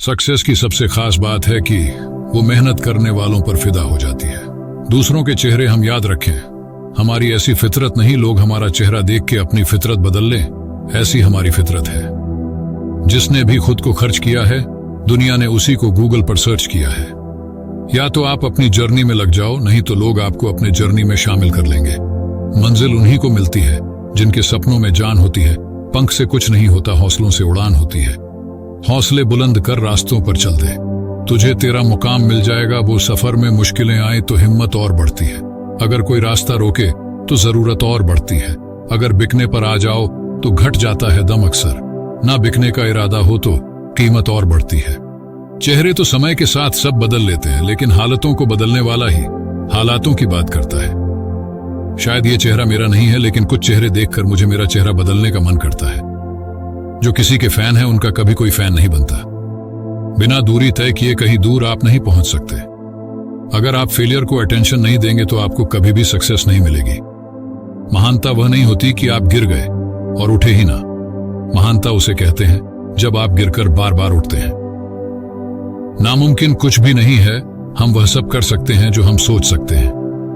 Success की सबसे खास बात है कि वो मेहनत करने वालों पर फिदा हो जाती है। दूसरों के चेहरे हम याद रखें, हमारी ऐसी फितरत नहीं लोग हमारा चेहरा देख के अपनी फितरत बदल लें, ऐसी हमारी फितरत है। जिसने भी खुद को खर्च किया है, दुनिया ने उसी को गूगल पर सर्च किया है। या तो आप अपनी जर्नी में लग जाओ, नहीं तो लोग आपको अपने जर्नी में शामिल कर लेंगे। मंजिल उन्हीं को मिलती है जिनके सपनों में जान होती है। पंख से कुछ नहीं होता, हौसलों से उड़ान होती है। हौसले बुलंद कर रास्तों पर चल दे, तुझे तेरा मुकाम मिल जाएगा। वो सफर में मुश्किलें आए तो हिम्मत और बढ़ती है। अगर कोई रास्ता रोके तो जरूरत और बढ़ती है। अगर बिकने पर आ जाओ तो घट जाता है दम अक्सर। ना बिकने का इरादा हो तो कीमत और बढ़ती है। चेहरे तो समय के साथ सब बदल लेते हैं, लेकिन हालतों को बदलने वाला ही हालातों की बात करता है। शायद ये चेहरा मेरा नहीं है, लेकिन कुछ चेहरे देखकर मुझे मेरा चेहरा बदलने का मन करता है। जो किसी के फैन है उनका कभी कोई फैन नहीं बनता। बिना दूरी तय किए कहीं दूर आप नहीं पहुंच सकते। अगर आप फेलियर को अटेंशन नहीं देंगे तो आपको कभी भी सक्सेस नहीं मिलेगी। महानता वह नहीं होती कि आप गिर गए और उठे ही ना। महानता उसे कहते हैं जब आप गिरकर बार बार उठते हैं। नामुमकिन कुछ भी नहीं है। हम वह सब कर सकते हैं जो हम सोच सकते हैं,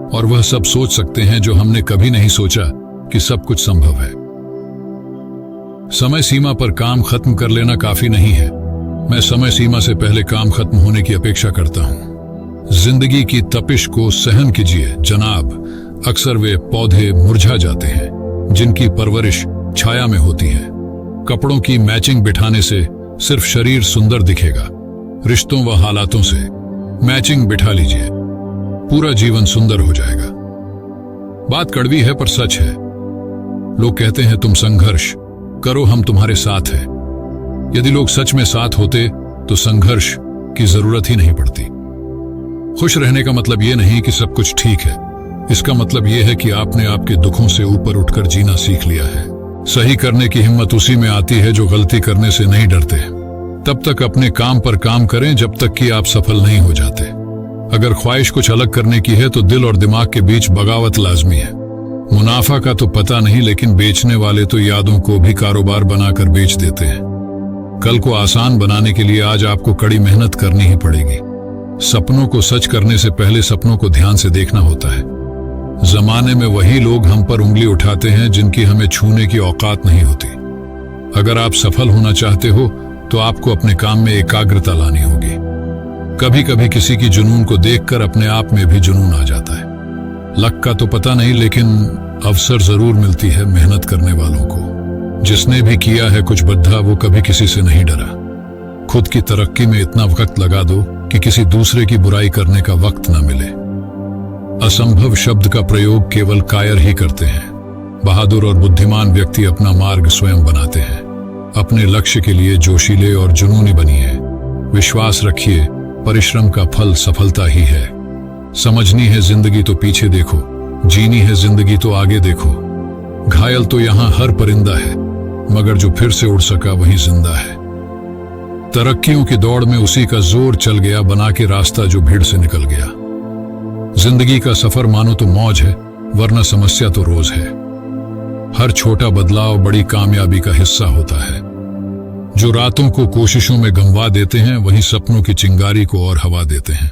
और वह सब सोच सकते हैं जो हमने कभी नहीं सोचा कि सब कुछ संभव है। समय सीमा पर काम खत्म कर लेना काफी नहीं है। मैं समय सीमा से पहले काम खत्म होने की अपेक्षा करता हूं। जिंदगी की तपिश को सहन कीजिए जनाब। अक्सर वे पौधे मुरझा जाते हैं जिनकी परवरिश छाया में होती है। कपड़ों की मैचिंग बिठाने से सिर्फ शरीर सुंदर दिखेगा। रिश्तों व हालातों से मैचिंग बिठा लीजिए, पूरा जीवन सुंदर हो जाएगा। बात कड़वी है पर सच है। लोग कहते हैं तुम संघर्ष करो, हम तुम्हारे साथ हैं। यदि लोग सच में साथ होते तो संघर्ष की जरूरत ही नहीं पड़ती। खुश रहने का मतलब यह नहीं कि सब कुछ ठीक है। इसका मतलब यह है कि आपने आपके दुखों से ऊपर उठकर जीना सीख लिया है। सही करने की हिम्मत उसी में आती है जो गलती करने से नहीं डरते। तब तक अपने काम पर काम करें जब तक कि आप सफल नहीं हो जाते। अगर ख्वाहिश कुछ अलग करने की है तो दिल और दिमाग के बीच बगावत लाजमी है। मुनाफा का तो पता नहीं, लेकिन बेचने वाले तो यादों को भी कारोबार बनाकर बेच देते हैं। कल को आसान बनाने के लिए आज आपको कड़ी मेहनत करनी ही पड़ेगी। सपनों को सच करने से पहले सपनों को ध्यान से देखना होता है। जमाने में वही लोग हम पर उंगली उठाते हैं जिनकी हमें छूने की औकात नहीं होती। अगर आप सफल होना चाहते हो तो आपको अपने काम में एकाग्रता लानी होगी। कभी कभी किसी की जुनून को देखकर अपने आप में भी जुनून आ जाता है। लक का तो पता नहीं, लेकिन अवसर जरूर मिलती है मेहनत करने वालों को। जिसने भी किया है कुछ बद्धा, वो कभी किसी से नहीं डरा। खुद की तरक्की में इतना वक्त लगा दो कि किसी दूसरे की बुराई करने का वक्त ना मिले। असंभव शब्द का प्रयोग केवल कायर ही करते हैं। बहादुर और बुद्धिमान व्यक्ति अपना मार्ग स्वयं बनाते हैं। अपने लक्ष्य के लिए जोशीले और जुनूनी बनिए। विश्वास रखिए, परिश्रम का फल सफलता ही है। समझनी है जिंदगी तो पीछे देखो, जीनी है जिंदगी तो आगे देखो। घायल तो यहां हर परिंदा है, मगर जो फिर से उड़ सका वही जिंदा है। तरक्कियों की दौड़ में उसी का जोर चल गया, बना के रास्ता जो भीड़ से निकल गया। जिंदगी का सफर मानो तो मौज है, वरना समस्या तो रोज है। हर छोटा बदलाव बड़ी कामयाबी का हिस्सा होता है। जो रातों को कोशिशों में गंवा देते हैं, वही सपनों की चिंगारी को और हवा देते हैं।